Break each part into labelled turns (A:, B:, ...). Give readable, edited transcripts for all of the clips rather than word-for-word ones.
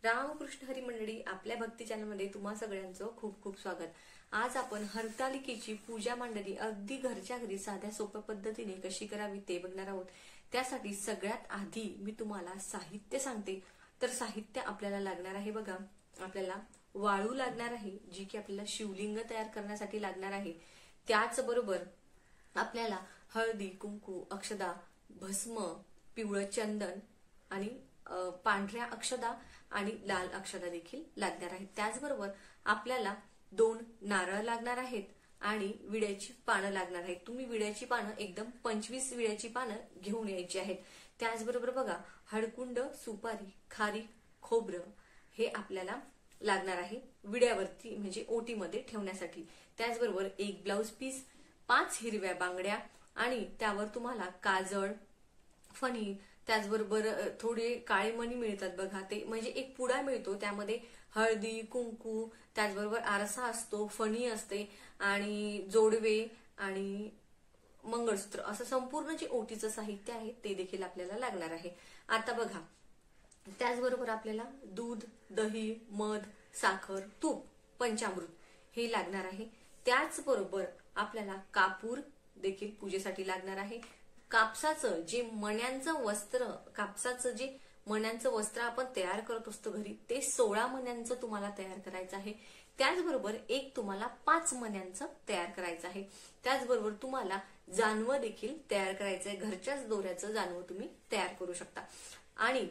A: रामकृष्ण हरी मंडळी, आपल्या भक्ती चॅनलमध्ये तुम्हा सगळ्यांचं खूप खूप स्वागत। आज आपण हरतालिकेची पूजा मांडणी अगदी घरच्या घरी साध्या सोप्या पद्धतीने कशी करावी ते बघणार आहोत। त्यासाठी सगळ्यात आधी मी तुम्हाला साहित्य सांगते। तर साहित्य आपल्याला लागणार आहे बघा, आपल्याला वाळू लागणार आहे जी की आपल्याला शिवलिंग तयार करण्यासाठी लागणार आहे। त्याचबरोबर आपल्याला हळदी, कुंकू, अक्षदा, भस्म, पिवळं चंदन आणि पांढऱ्या अक्षदा आणि लाल अक्षदा देखील लागणार आहेत। त्याचबरोबर आपल्याला 2 नारळ लागणार आहेत आणि विड्याची पानं लागणार आहेत। तुम्ही विड्याची पानं एकदम 25 विड्याची पानं घेऊन यायची आहेत। त्याचबरोबर बघा, हळकुंड, सुपारी, खारी, खोबरं हे आपल्याला लागणार आहे विड्यावरती म्हणजे ओटीमध्ये ठेवण्यासाठी। त्याचबरोबर एक ब्लाउज पीस, 5 हिरव्या बांगड्या आणि त्यावर तुम्हाला काजळ, फणी, त्याचबरोबर थोडे काळे मणी मिळतात बघा, ते म्हणजे एक पुडा मिळतो, त्यामध्ये हळदी, कुंकू, त्याचबरोबर आरसा असतो, फणी असते आणि जोडवे आणि मंगळसूत्र, असं संपूर्ण जे ओटीचं साहित्य आहे ते देखील आपल्याला लागणार आहे। आता बघा, त्याचबरोबर आपल्याला दूध, दही, मध, साखर, तूप, पंचामृत हे लागणार आहे। त्याचबरोबर आपल्याला कापूर देखील पूजेसाठी लागणार आहे। कापसाचं जे मण्यांचं वस्त्र, मण्यांचं वस्त्र आपण तयार करत असतो घरी, ते 16 मण्यांचं तुम्हाला तयार करायचं आहे। त्याचबरोबर एक तुम्हाला 5 मण्यांचं तयार करायचं आहे। त्याचबरोबर तुम्हाला जानवं देखील तयार करायचं आहे, घरच्याच दोऱ्याचं जानवं तुम्ही तयार करू शकता। आणि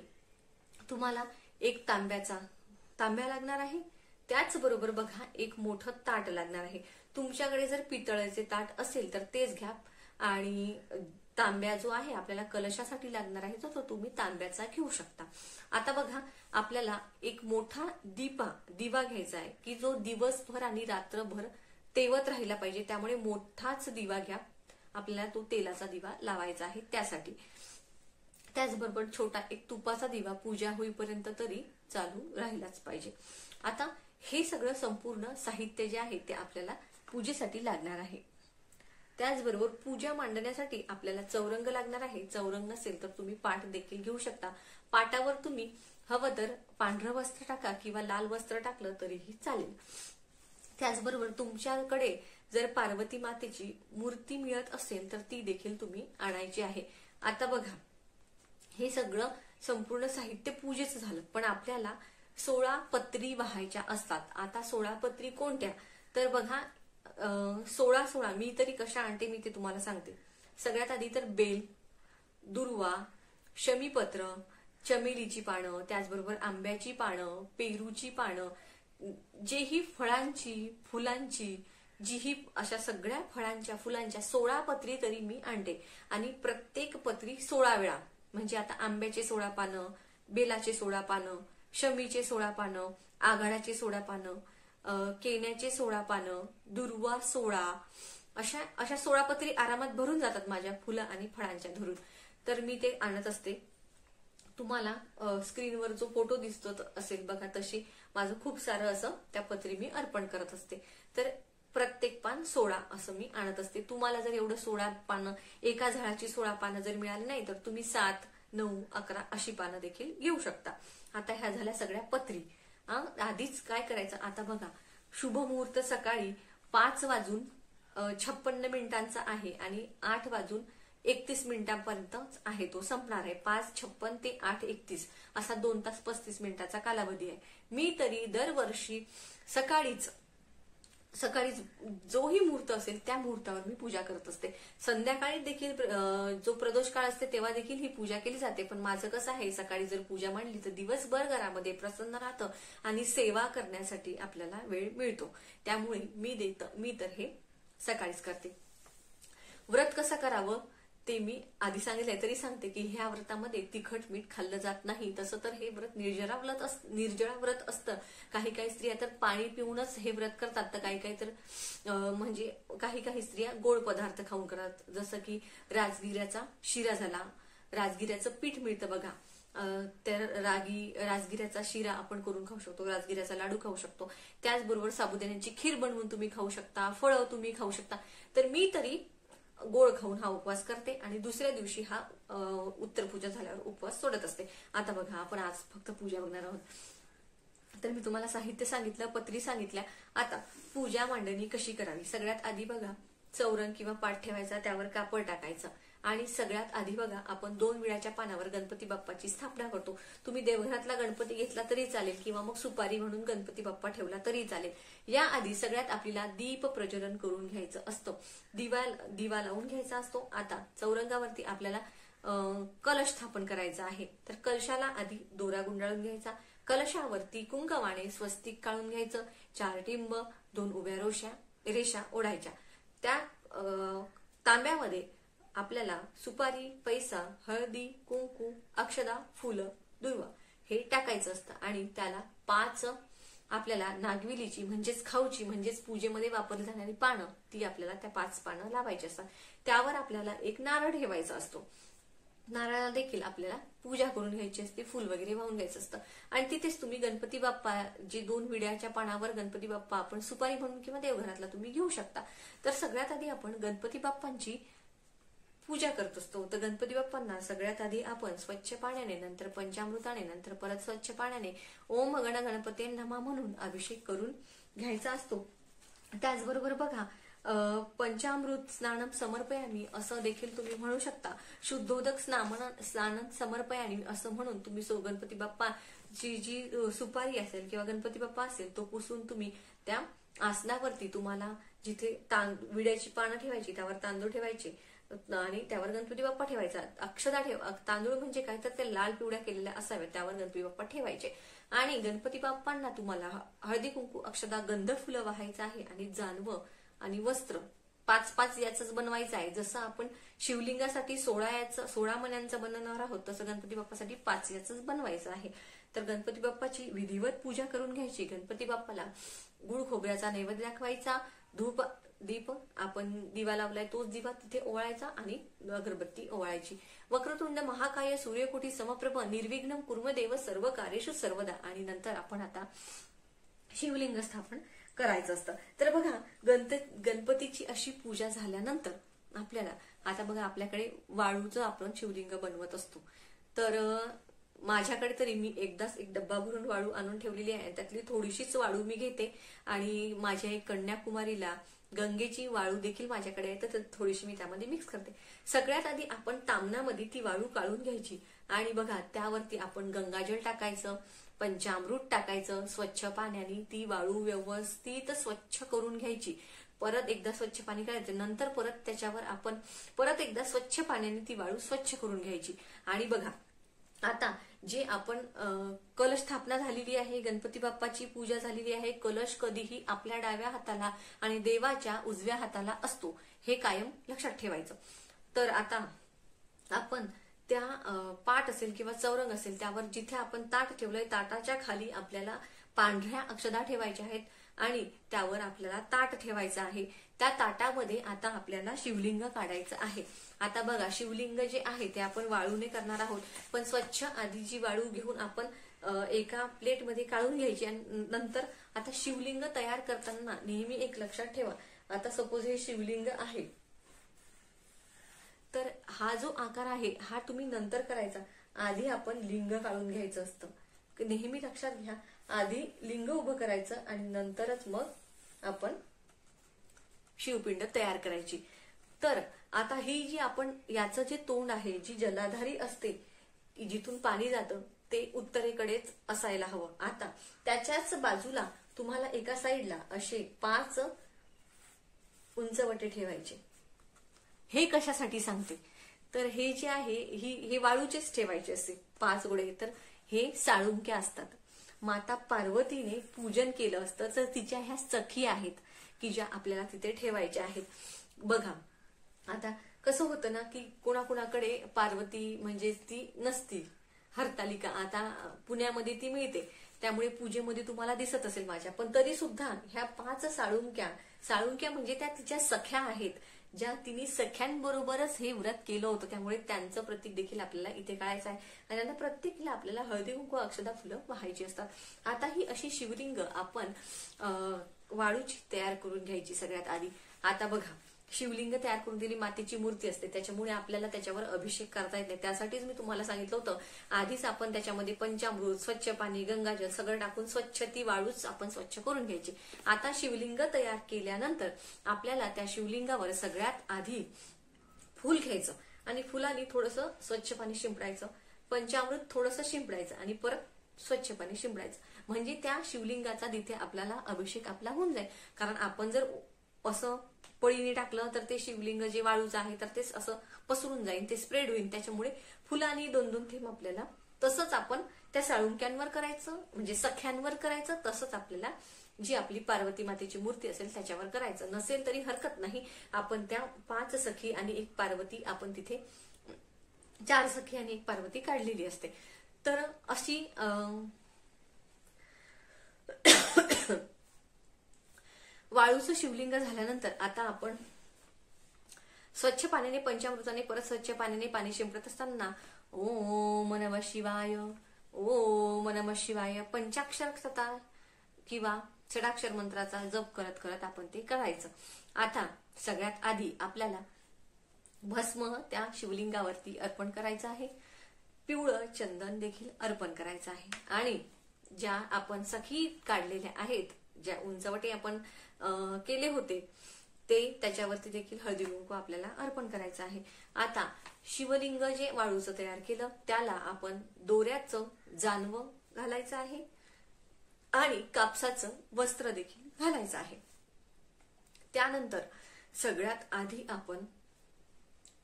A: तुम्हाला एक तांब्या लागणार आहे। त्याचबरोबर बघा, एक मोठं ताट लागणार आहे। तुमच्याकडे जर पितळाचे ताट असेल तर तेच घ्या आणि तांब्या जो आहे आपल्याला कलशासाठी लागणार आहे तो तुम्ही तांब्याचा घेऊ शकता। आता बघा, आपल्याला एक मोठा दिवा घ्यायचा आहे की जो दिवसभर आणि रात्रभर तेवत राहिला पाहिजे, त्यामुळे मोठाच दिवा घ्या। आपल्याला तो तेलाचा दिवा लावायचा आहे त्यासाठी। त्याचबरोबर छोटा एक तुपाचा दिवा पूजा होईपर्यंत तरी चालू राहिलाच पाहिजे। आता हे सगळं संपूर्ण साहित्य जे आहे ते आपल्याला पूजेसाठी लागणार आहे। त्याचबरोबर पूजा मांडण्यासाठी आपल्याला चौरंग लागणार आहे। चौरंग नसेल तर तुम्ही पाट देखील घेऊ शकता। पाटावर तुम्ही हवं तर पांढरं वस्त्र टाका किंवा लाल वस्त्र टाकलं तरीही चालेल। त्याचबरोबर तुमच्याकडे जर पार्वती मातेची मूर्ती मिळत असेल तर ती देखील तुम्ही आणायची आहे। आता बघा, हे सगळं संपूर्ण साहित्य पूजेचं झालं, पण आपल्याला 16 पत्री वाहायच्या असतात। आता 16 पत्री कोणत्या, तर बघा 16 मी तरी कशा आणते मी ते तुम्हाला सांगते। सगळ्यात आधी तर बेल, दुर्वा, शमीपत्र, चमेलीची पानं, त्याचबरोबर आंब्याची पानं, पेरूची पानं, जेही फळांची, फुलांची, जीही अशा सगळ्या फळांच्या, फुलांच्या 16 पत्री तरी मी आणते। आणि प्रत्येक पत्री 16 वेळा, म्हणजे आता आंब्याचे 16 पानं, बेलाचे 16 पानं, शमीचे 16 पानं, आघाड्याचे 16 पानं, केण्याचे 16 पानं, दुर्वा 16, अशा 16 पत्री आरामात भरून जातात माझ्या फुलं आणि फळांच्या धरून। तर मी ते आणत असते। तुम्हाला स्क्रीनवर जो फोटो दिसतो असेल बघा, तशी माझं खूप सारं असं त्या पत्री मी अर्पण करत असते। तर प्रत्येक पान 16 असं मी आणत असते। तुम्हाला जर एवढं 16 पानं, एका झाडाची 16 पानं जर मिळाली नाही तर तुम्ही 7, 9, 11 अशी पानं देखील घेऊ शकता। आता ह्या झाल्या सगळ्या पत्री। आधीच काय करायचं, आता बघा, शुभ मुहूर्त सकाळी 5:56 आहे आणि 8:31 आहे, तो संपणार आहे। 5:56 ते 8:31 असा 2 तास 35 मिनिटाचा कालावधी आहे। मी तरी दरवर्षी सकाळीच जोही मुहूर्त असेल त्या मुहूर्तावर मी पूजा करत असते। संध्याकाळी देखील जो प्रदोष काळ असते तेव्हा देखील ही पूजा केली जाते, पण माझं कसं आहे, सकाळी जर पूजा मांडली तर दिवसभर घरामध्ये प्रसन्न राहतं आणि सेवा करण्यासाठी आपल्याला वेळ मिळतो, त्यामुळे मी तर हे सकाळीच करते। व्रत कसं करावं ते मी आधी सांगितलंय, तरी सांगते की ह्या व्रतामध्ये तिखट मीठ खाल्लं जात नाही। तसं तर हे व्रत निर्जळा व्रत असतं। काही स्त्रिया तर पाणी पिऊनच हे व्रत करतात, तर काही तर म्हणजे काही स्त्रिया गोड पदार्थ खाऊन करतात, जसं की राजगिऱ्याचा शिरा झाला, राजगिऱ्याचं पीठ मिळतं बघा, तर राजगिऱ्याचा शिरा आपण करून खाऊ शकतो, राजगिऱ्याचा लाडू खाऊ शकतो। त्याचबरोबर साबुदाण्याची खीर बनवून तुम्ही खाऊ शकता, फळं तुम्ही खाऊ शकता। तर मी तरी गोड खाऊन हा उपवास करते आणि दुसऱ्या दिवशी हा उत्तर पूजा झाल्यावर उपवास सोडत असते। आता बघा, आपण आज फक्त पूजा बघणार आहोत। तर मी तुम्हाला साहित्य सांगितलं, पत्री सांगितल्या. आता पूजा मांडणी कशी करावी. सगळ्यात आधी बघा चौरंग किंवा पाट ठेवायचा, त्यावर कापड टाकायचं आणि सगळ्यात आधी बघा आपण 2 विड्याच्या पानावर गणपती बाप्पाची स्थापना करतो. तुम्ही देवघरातला गणपती घेतला तरी चालेल किंवा मग सुपारी म्हणून गणपती बाप्पा ठेवला तरी चालेल. या आधी सगळ्यात आपल्याला दीप प्रज्वलन करून घ्यायचं असतं, दिवा लावून घ्यायचा असतो. आता चौरंगावरती आपल्याला कलश स्थापन करायचा आहे. तर कलशाला आधी दोरा गुंडाळून घ्यायचा, कलशावरती कुंकवाने स्वस्तिक काढून घ्यायचं, 4 टिंब 2 उभ्या रेषा ओढायच्या. त्या तांब्यामध्ये आपल्याला सुपारी, पैसा, हळदी, कुंकू, अक्षदा, फुलं, दुर्वा हे टाकायचं असतं आणि त्याला 5 आपल्याला नागविलीची म्हणजेच खाऊची म्हणजेच पूजेमध्ये वापरली जाणारी पानं ती आपल्याला त्या 5 पानं लावायची असतात. त्यावर आपल्याला एक नारळ ठेवायचा असतो. नारळाला देखील आपल्याला पूजा करून घ्यायची असते, फुल वगैरे वाहून घ्यायचं असतं आणि तिथेच तुम्ही गणपती बाप्पा जे 2 विड्याच्या पानावर गणपती बाप्पा आपण सुपारी म्हणून किंवा देवघरातला तुम्ही घेऊ शकता. तर सगळ्यात आधी आपण गणपती बाप्पांची पूजा करत असतो. तर गणपती बाप्पांना सगळ्यात आधी आपण स्वच्छ पाण्याने, नंतर पंचामृताने, नंतर परत स्वच्छ पाण्याने ओम गण गणपते नमः म्हणून अभिषेक करून घ्यायचा असतो. त्याचबरोबर बघा पंचामृत स्नानम समर्पयामी असं देखील तुम्ही म्हणू शकता. शुद्धोदक स्नानम समर्पयामी असं म्हणून तुम्ही गणपती बाप्पाची जी सुपारी असेल किंवा गणपती बाप्पा असेल तो पुसून तुम्ही त्या आसनावरती तुम्हाला जिथे विड्याची पानं ठेवायची त्यावर तांदूळ ठेवायचे आणि त्यावर गणपती बाप्पा ठेवायचा. अक्षदा तांदूळ म्हणजे काय तर ते लाल पिवळ्या केलेल्या असाव्या, त्यावर गणपती बाप्पा ठेवायचे आणि गणपती बाप्पांना तुम्हाला हळदी कुंकू, अक्षदा, गंध फुलं वाहायचं आहे आणि जानवं आणि वस्त्र 5-5 याचंच बनवायचं आहे. जसं आपण शिवलिंगासाठी 16 मण्यांचं बनवणार आहोत तसं गणपती बाप्पासाठी 5 याचंच बनवायचं आहे. तर गणपती बाप्पाची विधिवत पूजा करून घ्यायची. गणपती बाप्पाला गुळ खोबऱ्याचा नैवेद्य दाखवायचा, धूप दीप आपण दिवा लावलाय तोच दिवा तिथे ओवाळायचा आणि अगरबत्ती ओवाळायची. वक्रतुंड महाकाय सूर्यकोटी समप्रभ निर्विघ्नं कुर्मदेव सर्व कार्येषु सर्वदा आणि नंतर आपण आता शिवलिंग स्थापन करायचं असतं. तर बघा गणपतीची अशी पूजा झाल्यानंतर आपल्याला आता बघा आपल्याकडे वाळूचं आपण शिवलिंग बनवत असतो. तर माझ्याकडे तरी मी एकदाच एक डब्बा भरून वाळू आणून ठेवलेली आहे. त्यातली थोडीशीच वाळू मी घेते आणि माझ्या एक कन्याकुमारीला गंगेची वाळू देखील माझ्याकडे आहे तर थोडीशी मी त्यामध्ये मिक्स करते. सगळ्यात आधी आपण तामणामध्ये ती वाळू काढून घ्यायची आणि बघा त्यावरती आपण गंगाजल टाकायचं, पंचामृत टाकायचं, स्वच्छ पाण्याने ती वाळू व्यवस्थित स्वच्छ करून घ्यायची. परत एकदा स्वच्छ पाणी करायचं, नंतर परत त्याच्यावर आपण परत एकदा स्वच्छ पाण्याने ती वाळू स्वच्छ करून घ्यायची. आणि बघा आता जे आपण कलश स्थापना झालेली आहे, गणपती बाप्पाची पूजा झालेली आहे. कलश कधीही आपल्या डाव्या हाताला आणि देवाच्या उजव्या हाताला असतो, हे कायम लक्षात ठेवायचं. तर आता आपण त्या पाट असेल किंवा चौरंग असेल त्यावर जिथे आपण ताट ठेवलंय ताटाच्या खाली आपल्याला पांढऱ्या अक्षदा ठेवायच्या आहेत आणि त्यावर आपल्याला ताट ठेवायचं आहे. त्या ताटामध्ये आता आपल्याला शिवलिंग काढायचं आहे. आता बघा शिवलिंग जे आहे ते आपण वाळूने करणार आहोत, पण स्वच्छ आधी जी वाळू घेऊन आपण एका प्लेटमध्ये काढून घ्यायची आणि नंतर आता शिवलिंग तयार करताना नेहमी एक लक्षात ठेवा. आता सपोज हे शिवलिंग आहे तर हा जो आकार आहे हा तुम्ही नंतर करायचा, आधी आपण लिंग काढून घ्यायचं असतं. नेहमी लक्षात घ्या, आधी लिंग उभं करायचं आणि नंतरच मग आपण शिवपिंड तयार करायची. तर आता ही जी आपण याचं जे तोंड आहे, जी जलाधारी असते जिथून पाणी जातं ते उत्तरेकडेच असायला हवं. आता त्याच्याच बाजूला तुम्हाला एका साईडला असे 5 उंचवटे ठेवायचे. हे कशासाठी सांगते तर हे जे आहे हे वाळूचेच ठेवायचे असते 5 गोळे. तर हे साळुंक्या असतात. माता पार्वतीने पूजन केलं असतं तर तिच्या ह्या सखी आहेत की ज्या आपल्याला तिथे ठेवायच्या आहेत. बघा आता कसं होतं ना की कोणाकोणाकडे पार्वती म्हणजे ती नसती, हरतालिका आता पुण्यामध्ये ती मिळते त्यामुळे पूजेमध्ये तुम्हाला दिसत असेल माझ्या, पण तरी सुद्धा ह्या 5 साळुंक्या म्हणजे त्या तिच्या सख्या आहेत ज्या तिने सख्यांबरोबरच हे व्रत केलं होतं, त्यामुळे त्यांचं प्रतीक देखील आपल्याला इथे काढायचं आहे आणि त्यांना प्रत्येकीला आपल्याला हळदी कुंकू अक्षदा फुलं वाहायची असतात. आता ही अशी शिवलिंग आपण वाळूची तयार करून घ्यायची सगळ्यात आधी. आता बघा शिवलिंग तयार करून दिली, मातीची मूर्ती असते, त्याच्यामुळे आपल्याला त्याच्यावर अभिषेक करता येत नाही. त्यासाठीच मी तुम्हाला सांगितलं होतं आधीच आपण त्याच्यामध्ये पंचामृत, स्वच्छ पाणी, गंगाजल सगळं टाकून स्वच्छ ती वाळूच आपण स्वच्छ करून घ्यायची. आता शिवलिंग तयार केल्यानंतर आपल्याला त्या शिवलिंगावर सगळ्यात आधी फूल घ्यायचं आणि फुलाने थोडंसं स्वच्छ पाणी शिंपडायचं, पंचामृत थोडंसं शिंपडायचं आणि परत स्वच्छ पाणी शिंपडायचं. म्हणजे त्या शिवलिंगाचा तिथे आपल्याला अभिषेक आपला होऊन जाईल. कारण आपण जर असं पळीने टाकलं तर ते शिवलिंग जे वाळूचं आहे तर ते असं पसरून जाईल, ते स्प्रेड होईल. त्याच्यामुळे फुलांनी 2-2 थेंब आपल्याला, तसंच आपण त्या साळुंक्यांवर करायचं, म्हणजे सख्यांवर करायचं. तसंच आपल्याला जी आपली पार्वती मातेची मूर्ती असेल त्याच्यावर करायचं. नसेल तरी हरकत नाही, आपण त्या 5 सखी आणि 1 पार्वती, आपण तिथे 4 सखी आणि 1 पार्वती काढलेली असते. तर अशी वाळूचं शिवलिंग झाल्यानंतर आता आपण स्वच्छ पाण्याने, पंचामृताने, परत स्वच्छ पाण्याने पाणी शिंपडत असताना ओम नमः शिवाय, ओम नमः शिवाय पंचाक्षर सता किंवा षडाक्षर मंत्राचा जप करत करत आपण ते करायचं. आता सगळ्यात आधी आपल्याला भस्म त्या शिवलिंगावरती अर्पण करायचं आहे. पिवळं चंदन देखील अर्पण करायचं आहे. आणि ज्या आपण सखी काढलेल्या आहेत, ज्या उंचवटे आपण केले होते, ते त्याच्यावरती देखील हळदी कुंकू आपल्याला अर्पण करायचं आहे. आता शिवलिंग जे वाळूचं तयार केलं त्याला आपण दोऱ्याचं जानवं घालायचं आहे आणि कापसाचं वस्त्र देखील घालायचं आहे. त्यानंतर सगळ्यात आधी आपण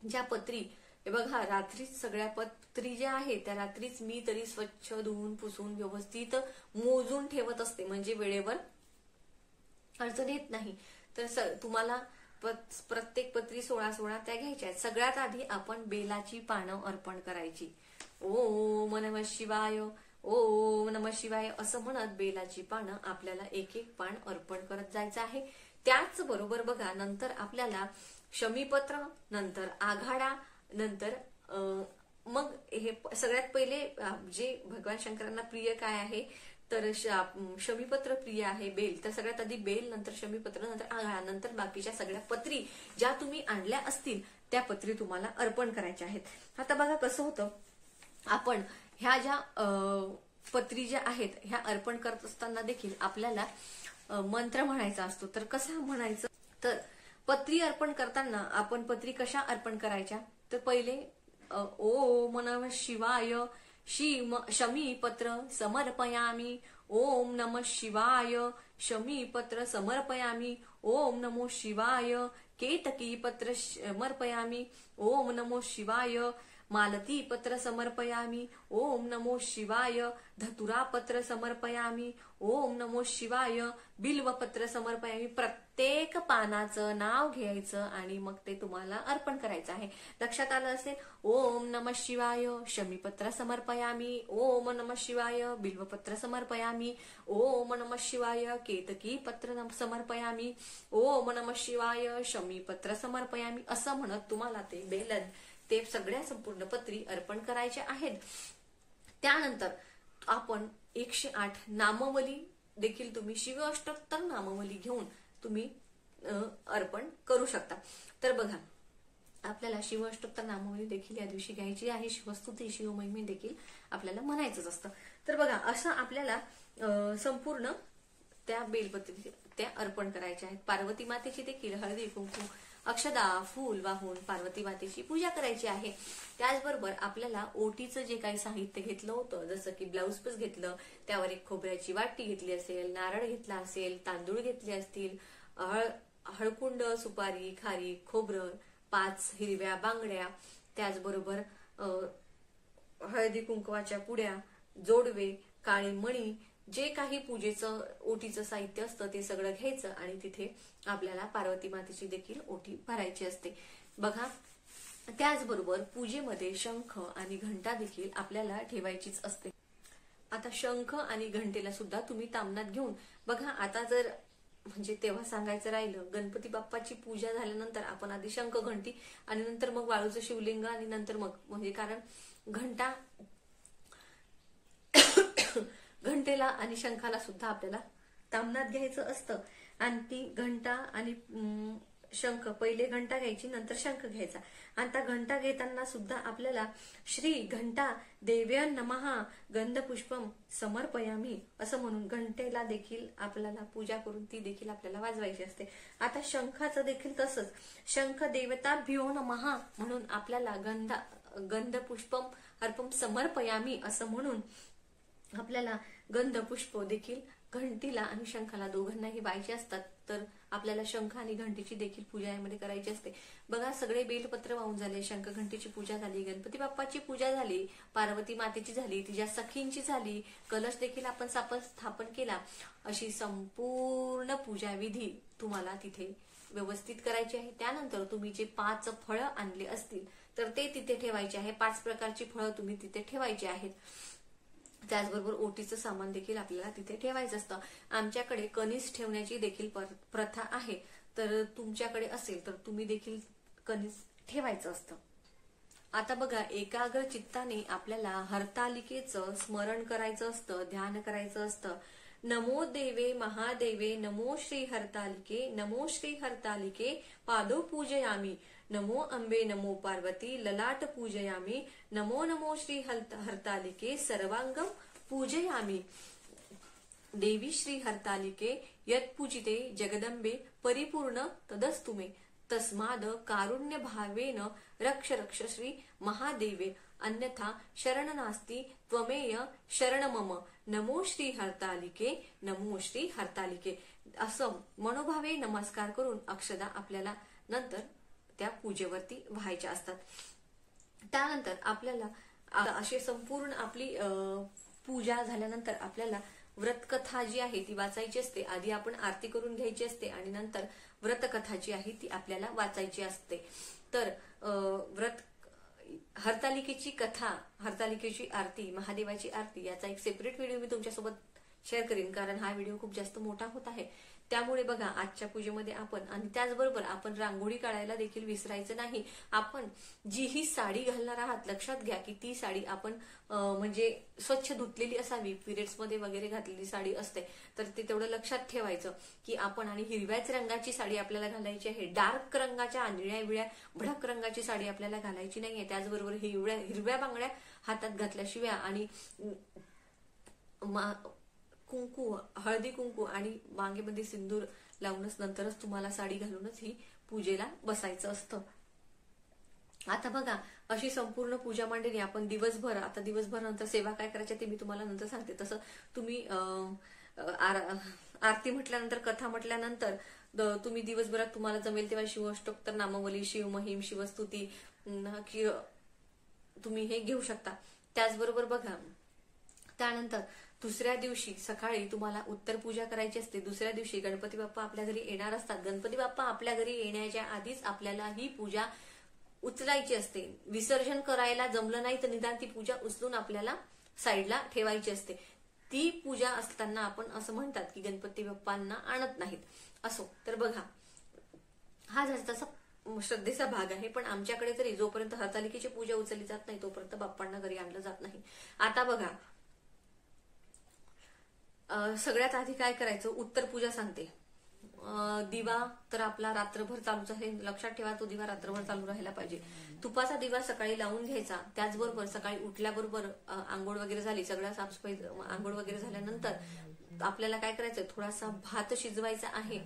A: ज्या पत्री, हे बघा रात्रीच सगळ्या पत्री ज्या आहेत त्या रात्रीच मी तरी स्वच्छ धुवून पुसून व्यवस्थित मोजून ठेवत असते, म्हणजे वेळेवर अडचण येत नाही. तर तुम्हाला प्रत्येक पत्री 16-16 त्या घ्यायच्या आहेत. सगळ्यात आधी आपण बेलाची पानं अर्पण करायची. ओम नमः शिवाय, ओम नमः शिवाय असं म्हणत बेलाची पानं आपल्याला 1-1 पान अर्पण करत जायचं आहे. त्याचबरोबर बघा, नंतर आपल्याला शमीपत्र, नंतर आघाडा, नंतर मग हे सगळ्यात पहिले जे भगवान शंकरांना प्रिय काय आहे तर शमीपत्र प्रिय आहे, बेल. तर सगळ्यात आधी बेल, नंतर शमीपत्र, नंतर आघाडा, नंतर बाकीच्या सगळ्या पत्री ज्या तुम्ही आणल्या असतील त्या पत्री तुम्हाला अर्पण करायच्या आहेत. आता बघा कसं होतं, आपण ह्या ज्या पत्री ज्या आहेत ह्या अर्पण करत असताना देखील आपल्याला मंत्र म्हणायचा असतो. तर कसा म्हणायचं, तर पत्री अर्पण करताना आपण पत्री कशा अर्पण करायच्या, तर पहिले ओम नमः शिवाय शमीपत्र समर्पयामि, ओम नमः शिवाय शमीपत्र समर्पयामि, ओम नमो शिवाय केतकी पत्र समर्पयामि, ओम नमो शिवाय मालती पत्र समर्पयामि, ओम नमो शिवाय धतुरा पत्र समर्पयामि, ओम नमो शिवाय बिल्वपत्र समर्पयामि. प्रत्येक पानाचं नाव घ्यायचं आणि मग ते तुम्हाला अर्पण करायचं आहे. लक्षात आलं असेल, ओम नमः शिवाय शमीपत्र समर्पयामि, ओम नमः शिवाय बिल्वपत्र समर्पयामि, ओम नमः शिवाय केतकी पत्र समर्पयामि, ओम नमः शिवाय शमीपत्र समर्पयामि असं म्हणत तुम्हाला ते बेलन ते सगळ्या संपूर्ण पत्री अर्पण करायच्या आहेत. त्यानंतर आपण 108 नामवली देखील तुम्ही शिवाष्टोत्तर नामवली घेऊन तुम्ही अर्पण करू शकता. तर बघा, आपल्याला शिवाष्टोत्तर नामवली देखील या दिवशी घ्यायची आहे. शिवस्तुती, शिवमहिमे देखील आपल्याला म्हणायचंच असतं. तर बघा, असं आपल्याला संपूर्ण त्या बेलपत्री त्या अर्पण करायच्या आहेत. पार्वती मातेची देखील हळदी कुंकू अक्षदा फूल वाहून पार्वती मातेची पूजा करायची आहे. त्याचबरोबर आपल्याला ओटीचं जे काही साहित्य घेतलं होतं, जसं की ब्लाऊज पीस घेतलं, त्यावर एक खोबऱ्याची वाटी घेतली असेल, नारळ घेतला असेल, तांदूळ घेतले असतील, हळकुंड, सुपारी, खारी, खोबरं, 5 हिरव्या बांगड्या, त्याचबरोबर हळदी कुंकवाच्या पुड्या, जोडवे, काळे मणी, जे काही पूजेचं ओटीचं साहित्य असतं ते सगळं घ्यायचं आणि तिथे आपल्याला पार्वती मातेची देखील ओटी भरायची असते. बघा, त्याचबरोबर पूजेमध्ये शंख आणि घंटा देखील आपल्याला ठेवायचीच असते. आता शंख आणि घंटेला सुद्धा तुम्ही तामनात घेऊन बघा. आता जर म्हणजे तेव्हा सांगायचं राहिलं, गणपती बाप्पाची पूजा झाल्यानंतर आपण आधी शंख घंटी आणि नंतर मग वाळूचं शिवलिंग आणि नंतर मग म्हणजे कारण घंटेला आणि शंखाला सुद्धा आपल्याला तामनात घ्यायचं असतं. आणि ती घंटा आणि शंख, पहिले घंटा घ्यायची, नंतर शंख घ्यायचा. आणि त्या घंटा घेताना सुद्धा आपल्याला श्री घंटा देव्य नमः गंधपुष्पम समर्पयामी असं म्हणून घंटेला देखील आपल्याला पूजा करून ती देखील आपल्याला वाजवायची असते. आता शंखाचं देखील तसंच, शंख देवताभ्यो नमः म्हणून आपल्याला गंधपुष्पम अर्पम समर्पयामी असं म्हणून आपल्याला गंधपुष्प देखील घंटीला आणि शंखाला दोघांनाही व्हायचे असतात. तर आपल्याला शंख आणि घंटीची देखील पूजा यामध्ये करायची असते. बघा, सगळे बेलपत्र वाहून झाले, शंख घंटीची पूजा झाली, गणपती बाप्पाची पूजा झाली, पार्वती मातेची झाली, तिच्या सखींची झाली, कलश देखील आपण स्थापन केला. अशी संपूर्ण पूजा विधी तुम्हाला तिथे व्यवस्थित करायची आहे. त्यानंतर तुम्ही जे 5 फळं आणले असतील तर ते तिथे ठेवायचे आहे. 5 प्रकारची फळं तुम्ही तिथे ठेवायची आहेत. त्याचबरोबर ओटीचं सामान देखील आपल्याला तिथे ठेवायचं असतं. आमच्याकडे कणीस ठेवण्याची देखील प्रथा आहे. तर तुमच्याकडे असेल तर तुम्ही देखील कणीस ठेवायचं असतं. आता बघा, एकाग्र चित्ताने आपल्याला हरतालिकेचं स्मरण करायचं असतं, ध्यान करायचं असतं. नमो देवे महादेवे, नमो श्री हरतालिके, नमो श्री हरतालिके पादो पूजयामी, नमो अंबे नमो पार्वती ललाट पूजयामी, नमो नमो श्री हरतालिके सर्वांगम पूजयामी. देवी श्री हरतालिके यत्पूजिते जगदंबे परिपूर्ण तदस्तुमे, तस्माद कारुण्य भावेन रक्ष रक्ष श्री महादेवे, अन्यथा शरण नास्ती त्वमेय शरण मम, नमो श्री हरतालिके, नमो श्री हरतालिके असं मनोभावे नमस्कार करून अक्षदा आपल्याला नंतर त्या पूजेवरती व्हायच्या असतात. त्यानंतर आपल्याला अशी संपूर्ण आपली पूजा झाल्यानंतर आपल्याला व्रतकथा जी आहे ती वाचायची असते. आधी आपण आरती करून घ्यायची असते आणि नंतर व्रतकथा जी आहे ती आपल्याला वाचायची असते. तर हरतालिकेची कथा, हरतालिकेची आरती, महादेवाची आरती याचा एक सेपरेट व्हिडिओ मी तुमच्यासोबत शेअर करीन, कारण हा व्हिडिओ खूप जास्त मोठा होत आहे. त्यामुळे बघा, आजच्या पूजेमध्ये आपण आणि त्याचबरोबर आपण रांगोळी काढायला देखील विसरायचं नाही. आपण जी ही साडी घालणार आहात, लक्षात घ्या की ती साडी आपण म्हणजे स्वच्छ धुतलेली असावी. पिरियड्स मध्ये वगैरे घातलेली साडी असते तर ते तेवढं लक्षात ठेवायचं की आपण, आणि हिरव्याच रंगाची साडी आपल्याला घालायची आहे. डार्क रंगाच्या, निळ्या विळ्या भडक रंगाची साडी आपल्याला घालायची नाहीये. त्याचबरोबर हिरव्या बांगड्या हातात घातल्याशिवाय आणि कुंकू, हळदी कुंकू आणि मांगेमध्ये सिंदूर लावूनच नंतरच तुम्हाला साडी घालूनच ही पूजेला बसायचं असतं. आता बघा, अशी संपूर्ण पूजा मांडणी आपण दिवसभर, आता दिवसभर नंतर सेवा काय करायच्या ते मी तुम्हाला नंतर सांगते. तसं तुम्ही आरती म्हटल्यानंतर, कथा म्हटल्यानंतर तुम्ही दिवसभरात तुम्हाला जमेल तेव्हा शिवाष्टोत्तर, नामावली, शिवमहिम, शिवस्तुती तुम्ही हे घेऊ शकता. त्याचबरोबर बघा, त्यानंतर दुसऱ्या दिवशी सकाळी तुम्हाला उत्तर पूजा करायची असते. दुसऱ्या दिवशी गणपती बाप्पा आपल्या घरी येणार असतात. गणपती बाप्पा आपल्या घरी येण्याच्या आधीच आपल्याला ही पूजा उचलायची असते. विसर्जन करायला जमलं नाही तर निदान ती पूजा उचलून आपल्याला साईडला ठेवायची असते. ती पूजा असताना आपण असं म्हणतात की गणपती बाप्पांना आणत नाहीत असो. तर बघा, हा तसा श्रद्धेचा भाग आहे. पण आमच्याकडे तरी जोपर्यंत हरतालिकेची पूजा उचलली जात नाही तोपर्यंत बाप्पांना घरी आणलं जात नाही. आता बघा, सगळ्यात आधी काय करायचं, उत्तर पूजा सांगते. दिवा तर आपला रात्रभर चालूच आहे. लक्षात ठेवा, तो दिवा रात्रभर चालू राहायला पाहिजे. तुपाचा दिवा सकाळी लावून घ्यायचा. त्याचबरोबर सकाळी उठल्याबरोबर आंघोळ वगैरे झाली, सगळ्या साफसफाई, आंघोळ वगैरे झाल्यानंतर आपल्याला काय करायचं, थोडासा भात शिजवायचा आहे.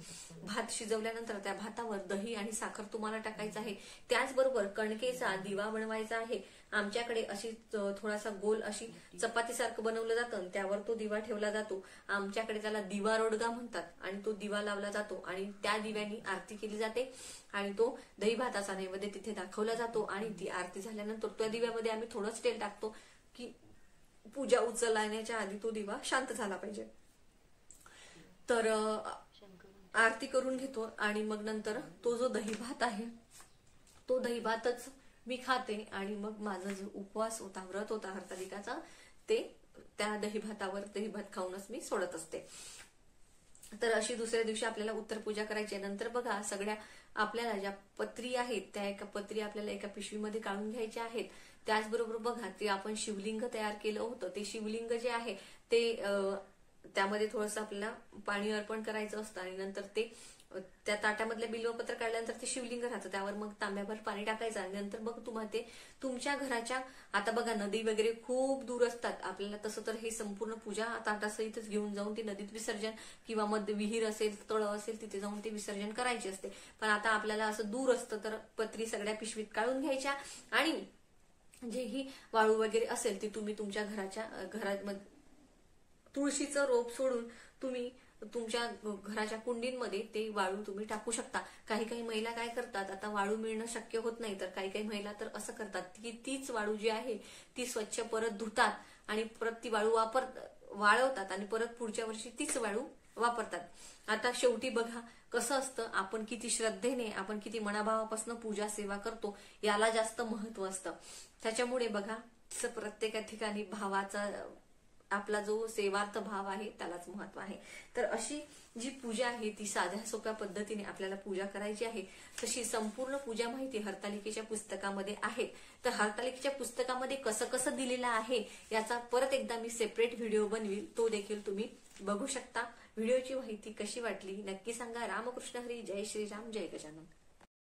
A: भात शिजवल्यानंतर त्या भातावर दही आणि साखर तुम्हाला टाकायचं आहे. त्याचबरोबर कणकेचा दिवा बनवायचा आहे. आमच्याकडे अशी थोडासा गोल अशी चपातीसारखं बनवलं जातं, त्यावर तो दिवा ठेवला जातो. आमच्याकडे त्याला दिवा रोडगा म्हणतात. आणि तो दिवा लावला जातो आणि त्या दिव्यानी आरती केली जाते आणि तो दही भाताचा नैवेद्य तिथे दाखवला जातो. आणि ती आरती झाल्यानंतर त्या दिव्यामध्ये आम्ही थोडंच तेल टाकतो की पूजा उचलण्याच्या आधी तो दिवा शांत झाला पाहिजे. तर आरती करून घेतो आणि मग नंतर तो जो दही भात आहे तो दही भातच मी खाते. आणि मग माझा जो उपवास होता, व्रत होता हरतालिकाचा, ते त्या दही भात खाऊनच मी सोडत असते. तर अशी दुसऱ्या दिवशी आपल्याला उत्तर पूजा करायची. नंतर बघा, सगळ्या आपल्याला ज्या पत्री आहेत त्या एका पत्री आपल्याला एका पिशवीमध्ये काढून घ्यायच्या आहेत. त्याचबरोबर बघा, ते आपण शिवलिंग तयार केलं होतं, ते शिवलिंग जे आहे ते त्यामध्ये थोडंसं आपल्याला पाणी अर्पण करायचं असतं आणि नंतर ते त्या ताटामधल्या बिल्वपत्र काढल्यानंतर ते शिवलिंग राहतं, त्यावर मग तांब्याभर पाणी टाकायचं आणि नंतर मग तुम्हाला ते तुमच्या घराच्या, आता बघा नदी वगैरे खूप दूर असतात आपल्याला, तसं तर हे संपूर्ण पूजा ताटासहितच घेऊन जाऊन ती नदीत विसर्जन, किंवा मध्ये विहीर असेल, तळ असेल, तिथे जाऊन ते विसर्जन करायचे असते. पण आता आपल्याला असं दूर असतं तर पत्री सगळ्या पिशवीत काढून घ्यायच्या आणि जे ही वाळू वगैरे असेल ती तुम्ही तुमच्या घरात तुळशीचं रोप सोडून तुम्ही तुमच्या घराच्या कुंडींमध्ये ते वाळू तुम्ही टाकू शकता. काही काही महिला काय करतात, आता वाळू मिळणं शक्य होत नाही तर काही काही महिला तर असं करतात की तीच वाळू जी आहे ती स्वच्छ परत धुतात आणि परत ती वाळू वाळवतात आणि परत पुढच्या वर्षी तीच वाळू वापरतात. आता शेवटी बघा कसं असतं, आपण किती श्रद्धेने, आपण किती मनाभावापासून पूजा सेवा करतो याला जास्त महत्व असतं. त्याच्यामुळे बघा प्रत्येक ठिकाणी भावाचा, आपला जो सेवार्थ भाव आहे त्यालाच महत्व आहे. तर अशी जी पूजा आहे ती साध्या सोप्या पद्धतीने आपल्याला पूजा करायची आहे. तशी संपूर्ण पूजा माहिती हरतालिकेच्या पुस्तकामध्ये आहे. तर हरतालिकेच्या पुस्तकामध्ये कसं कसं दिलेलं आहे याचा परत एकदा मी सेपरेट व्हिडिओ बनवील, तो देखील तुम्ही बघू शकता. व्हिडिओची माहिती कशी वाटली नक्की सांगा. रामकृष्ण हरी, जय श्रीराम, जय गजानन.